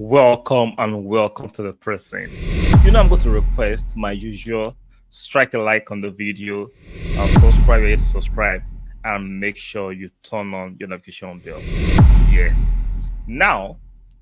Welcome and welcome to the pressing. I'm going to request my usual strike a like on the video and subscribe here to subscribe and make sure you turn on your notification bell. Yes. Now,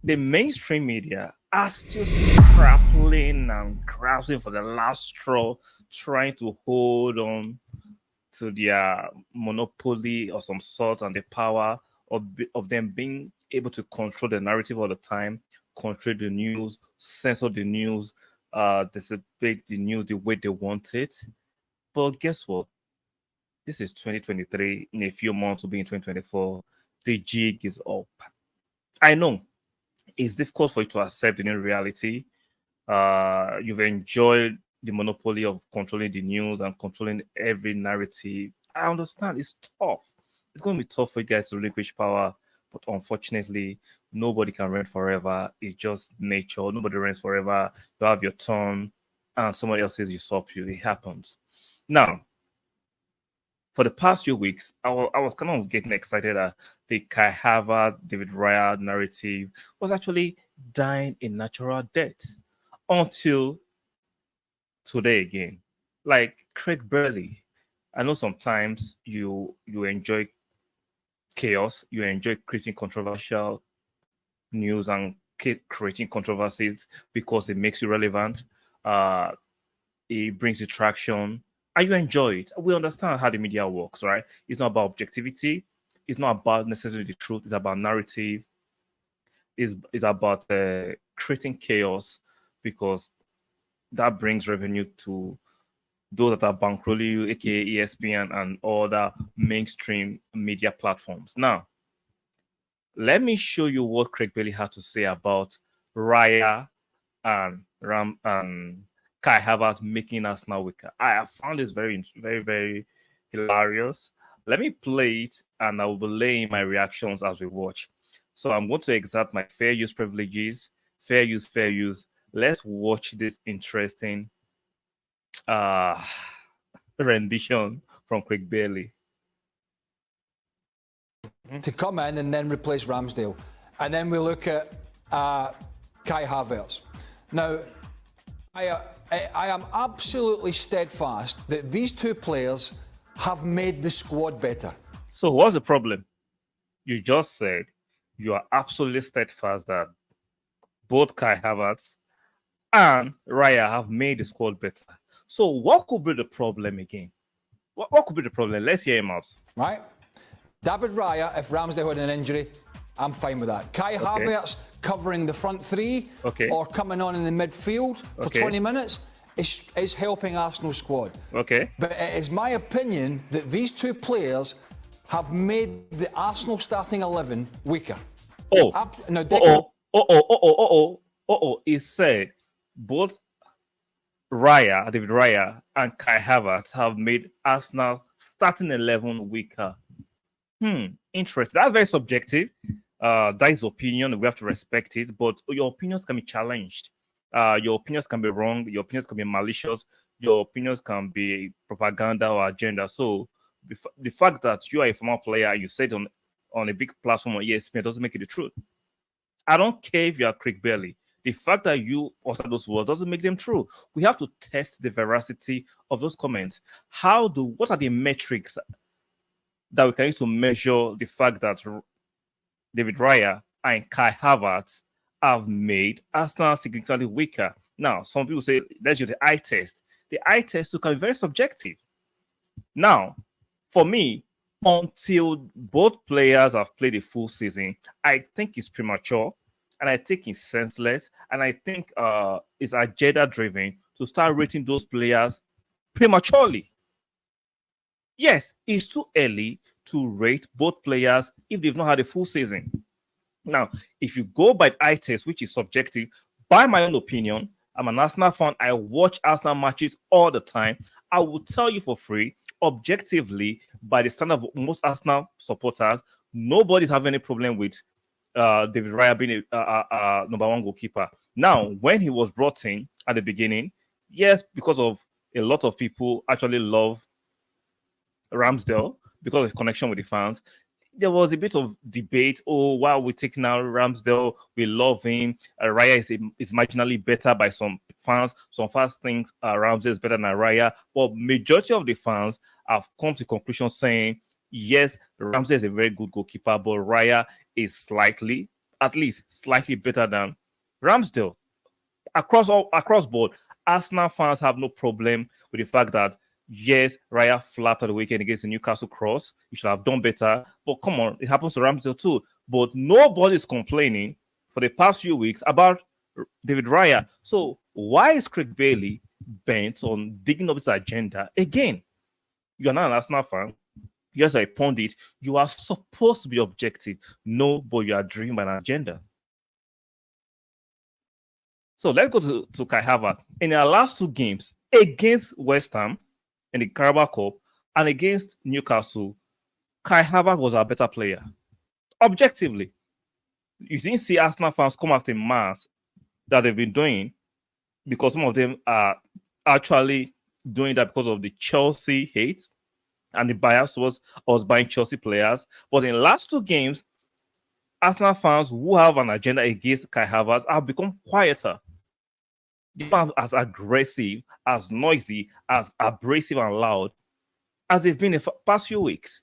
the mainstream media are still scrapping and grasping for the last straw, trying to hold on to their monopoly or some sort and the power of them being able to control the narrative all the time, control the news, censor the news, dissipate the news the way they want it. But guess what? This is 2023. In a few months, we'll be in 2024. The jig is up. I know it's difficult for you to accept the new reality. You've enjoyed the monopoly of controlling the news and controlling every narrative. I understand it's tough. It's going to be tough for you guys to relinquish power, but unfortunately, nobody can reign forever. It's just nature. Nobody reigns forever. You have your turn, and somebody else says usurp you. It happens. Now, for the past few weeks, I was kind of getting excited that the Kai Havertz, David Raya narrative was actually dying a natural death until today again. Like Craig Burley, I know sometimes you enjoy chaos, you enjoy creating controversial news and creating controversies because it makes you relevant. It brings you traction, and you enjoy it. We understand how the media works, right? It's not about objectivity. It's not about necessarily the truth. It's about narrative. It's about creating chaos because that brings revenue to those that are bankrolling you, aka ESPN and other mainstream media platforms. Now, let me show you what Craig Bailey had to say about Raya and Kai Havertz making us now weaker. I found this very, very, very hilarious. Let me play it and I will be laying my reactions as we watch. So I'm going to exert my fair use privileges. Fair use. Let's watch this interesting rendition from Craig Bailey. To come in and then replace Ramsdale. And then we look at Kai Havertz. Now, I am absolutely steadfast that these two players have made the squad better. So what's the problem? You just said you are absolutely steadfast that both Kai Havertz and Raya have made the squad better. So what could be the problem again? What could be the problem? Let's hear him out. Right? David Raya, if Ramsdale had an injury, I'm fine with that. Kai Havertz covering the front three or coming on in the midfield for 20 minutes is helping Arsenal's squad. Okay. But it is my opinion that these two players have made the Arsenal starting 11 weaker. He said both David Raya and Kai Havertz have made Arsenal starting 11 weaker. Interesting. That's very subjective. That is opinion. We have to respect it. But your opinions can be challenged. Your opinions can be wrong. Your opinions can be malicious. Your opinions can be propaganda or agenda. So the fact that you are a former player, you said on a big platform on ESPN doesn't make it the truth. I don't care if you are Craig Bailey. The fact that you utter those words doesn't make them true. We have to test the veracity of those comments. What are the metrics that we can use to measure the fact that David Raya and Kai Havertz have made Arsenal significantly weaker? Now, some people say, let's use the eye test. The eye test can be very subjective. Now, for me, until both players have played a full season, I think it's premature, and I think it's senseless, and I think it's agenda-driven to start rating those players prematurely. Yes, it's too early to rate both players if they've not had a full season. Now, if you go by eye test, which is subjective, by my own opinion, I'm an Arsenal fan. I watch Arsenal matches all the time. I will tell you for free, objectively, by the standard of most Arsenal supporters, nobody's having any problem with David Raya being a number one goalkeeper. Now, when he was brought in at the beginning, yes, because of a lot of people actually love Ramsdale because of his connection with the fans. there was a bit of debate. Oh, why are we taking out Ramsdale? We love him. Raya is marginally better by some fans. Some fans think Ramsdale is better than Raya. But majority of the fans have come to conclusion saying, yes, Ramsdale is a very good goalkeeper, but Raya is slightly, at least slightly better than Ramsdale. Across board, Arsenal fans have no problem with the fact that yes, Raya flapped at the weekend against the Newcastle Cross. You should have done better. But come on, it happens to Ramsdale too. But nobody's complaining for the past few weeks about David Raya. So why is Craig Bailey bent on digging up his agenda? Again, you're not an Arsenal fan. Yes, a pundit. You are supposed to be objective. No, but you are driven by an agenda. So let's go to Kai Havertz. In our last two games against West Ham in the Carabao Cup and against Newcastle, Kai Havertz was our better player. Objectively, you didn't see Arsenal fans come out in mass that they've been doing, because some of them are actually doing that because of the Chelsea hate and the bias was us buying Chelsea players. But in the last two games, Arsenal fans who have an agenda against Kai Havertz have become quieter. They are as aggressive, as noisy, as abrasive and loud as they've been in the past few weeks.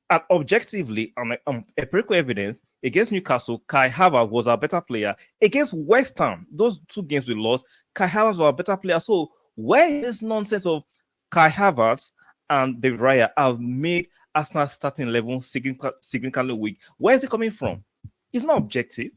And objectively, on empirical evidence, against Newcastle, Kai Havertz was our better player. Against West Ham, those two games we lost, Kai Havertz was our better player. So where is this nonsense of Kai Havertz and David Raya have made Arsenal starting 11 significantly weak? Where is it coming from? It's not objective.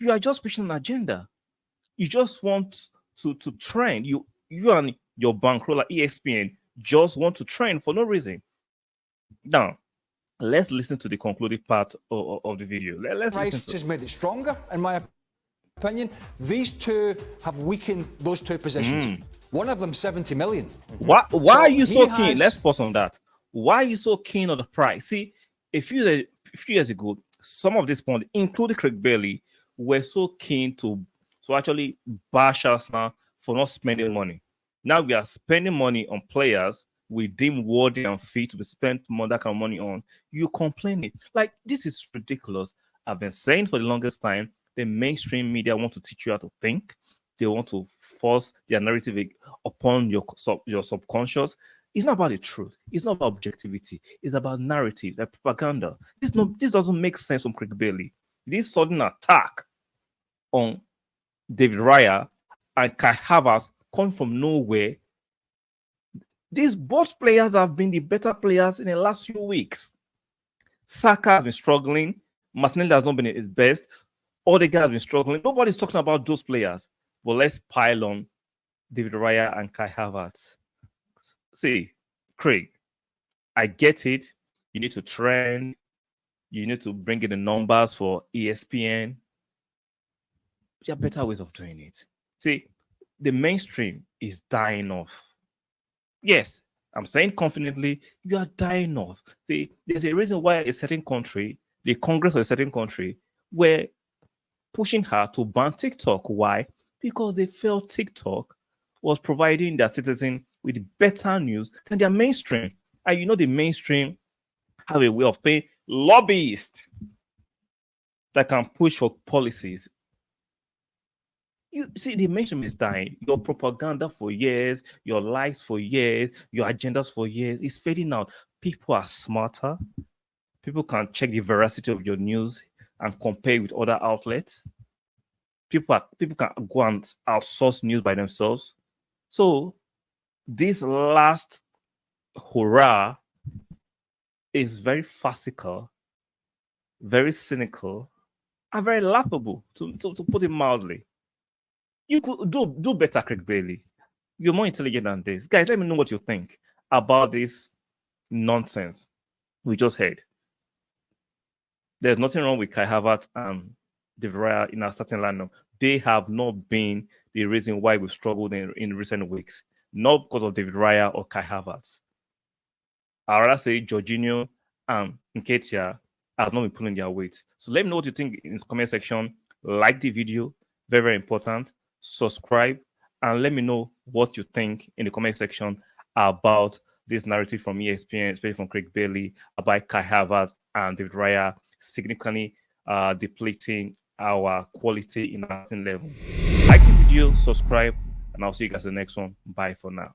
You are just pushing an agenda. You just want to trend. You and your bankroller ESPN just want to trend for no reason. Now, let's listen to the concluding part of the video. Let's listen to has made it stronger, in my opinion. These two have weakened those two positions. One of them 70 million. Why are you so keen? Let's pause on that. Why are you so keen on the price? See, a few years ago, some of this point, including Craig Bailey, were so keen to actually bash Arsenal for not spending money. Now we are spending money on players we deem worthy and fit to be spent that kind of money on. You complaining. Like, this is ridiculous. I've been saying for the longest time, the mainstream media want to teach you how to think. They want to force their narrative upon your subconscious. It's not about the truth. It's not about objectivity. It's about narrative, like propaganda. This doesn't make sense from Craig Bailey. This sudden attack on David Raya and Kai Havertz come from nowhere. These both players have been the better players in the last few weeks. Saka has been struggling. Martinelli has not been at his best. Odegaard has been struggling. Nobody's talking about those players. But let's pile on David Raya and Kai Havertz. See, Craig, I get it. You need to trend. You need to bring in the numbers for ESPN. There are better ways of doing it. See, the mainstream is dying off. Yes, I'm saying confidently, you are dying off. See, there's a reason why a certain country, the Congress of a certain country, were pushing hard to ban TikTok. Why? Because they felt TikTok was providing their citizens with better news than their mainstream. And you know the mainstream have a way of paying lobbyists that can push for policies. You see, the mainstream is dying. Your propaganda for years, your lies for years, your agendas for years is fading out. People are smarter. People can check the veracity of your news and compare it with other outlets. People can go and outsource news by themselves. So this last hurrah is very farcical, very cynical, and very laughable, to put it mildly. You could do better, Craig Bailey. You're more intelligent than this. Guys, let me know what you think about this nonsense we just heard. There's nothing wrong with Kai Havertz and David Raya in our starting lineup. They have not been the reason why we've struggled in recent weeks. Not because of David Raya or Kai Havertz. I'd rather say Jorginho and Nketiah have not been pulling their weight. So let me know what you think in the comment section. Like the video. Very, very important. Subscribe and let me know what you think in the comment section about this narrative from ESPN, especially from Craig Bailey, about Kai Havertz and David Raya significantly depleting our quality in our team level. Like the video, subscribe, and I'll see you guys in the next one. Bye for now.